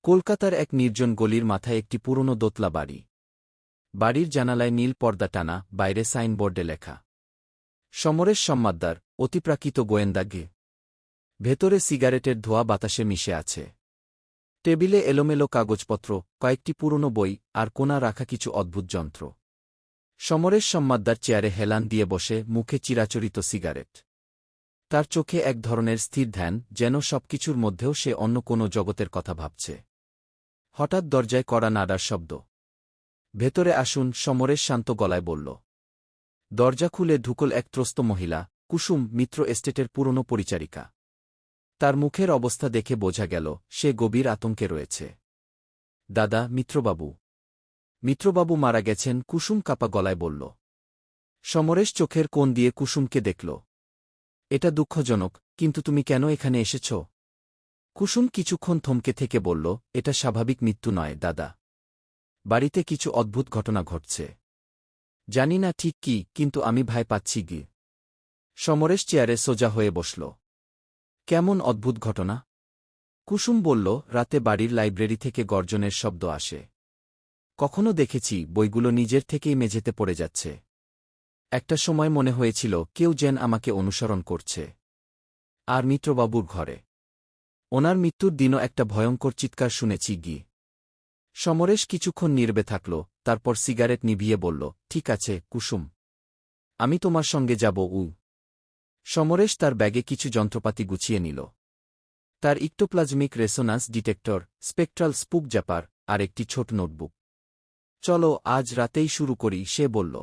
কলকাতার এক নির্জন গলির মাথায় একটি পুরনো দোতলা বাড়ি। বাড়ির জানালায় নীল পর্দা টানা, বাইরে সাইনবোর্ডে লেখা সমরেশ সম্মাদ্দার, অতিপ্রাকৃত গোয়েন্দা গে। ভেতরে সিগারেটের ধোঁয়া বাতাসে মিশে আছে। টেবিলে এলোমেলো কাগজপত্র, কয়েকটি পুরনো বই, আর কোণা রাখা কিছু অদ্ভুত যন্ত্র। সমরেশ সম্মাদ্দার চেয়ারে হেলান দিয়ে বসে, মুখে চিরাচরিত সিগারেট। তার চোখে এক ধরনের স্থির ধ্যান, যেন সবকিছুর মধ্যেও সে অন্য কোনো জগতের কথা ভাবছে। হঠাৎ দরজায় কড়া নাড়ার শব্দ। ভেতরে আসুন, সমরেশ শান্ত গলায় বলল। দরজা খুলে ঢুকল এক ত্রস্ত মহিলা, কুসুম, মিত্র এস্টেটের পুরনো পরিচারিকা। তার মুখের অবস্থা দেখে বোঝা গেল সে গভীর আতঙ্কে রয়েছে। দাদা, মিত্রবাবু মারা গেছেন, কুসুম কাপা গলায় বলল। সমরেশ চোখের কোণ দিয়ে কুসুমকে দেখল। এটা দুঃখজনক, কিন্তু তুমি কেন এখানে এসেছ? কুসুম কিছুক্ষণ থমকে থেকে বলল, এটা স্বাভাবিক মৃত্যু নয় দাদা। বাড়িতে কিছু অদ্ভুত ঘটনা ঘটছে। জানি না ঠিক কি, কিন্তু আমি ভয় পাচ্ছি গি। সমরেশ চেয়ারে সোজা হয়ে বসল। কেমন অদ্ভুত ঘটনা? কুসুম বলল, রাতে বাড়ির লাইব্রেরি থেকে গর্জনের শব্দ আসে। কখনো দেখেছি বইগুলো নিজের থেকেই মেঝেতে পড়ে যাচ্ছে। একটা সময় মনে হয়েছিল কেউ যেন আমাকে অনুসরণ করছে। আর মিত্রবাবুর ঘরে ওনার মৃত্যুর দিনও একটা ভয়ঙ্কর চিৎকার শুনেছি গি। সমরেশ কিছুক্ষণ নীরবে থাকল, তারপর সিগারেট নিভিয়ে বলল, ঠিক আছে কুসুম, আমি তোমার সঙ্গে যাব। সমরেশ তার ব্যাগে কিছু যন্ত্রপাতি গুছিয়ে নিল। তার ইক্টোপ্লাজমিক রেসোনান্স ডিটেক্টর, স্পেকট্রাল স্পুক জ্যাপার, আর একটি ছোট নোটবুক। চলো আজ রাতেই শুরু করি, সে বলল।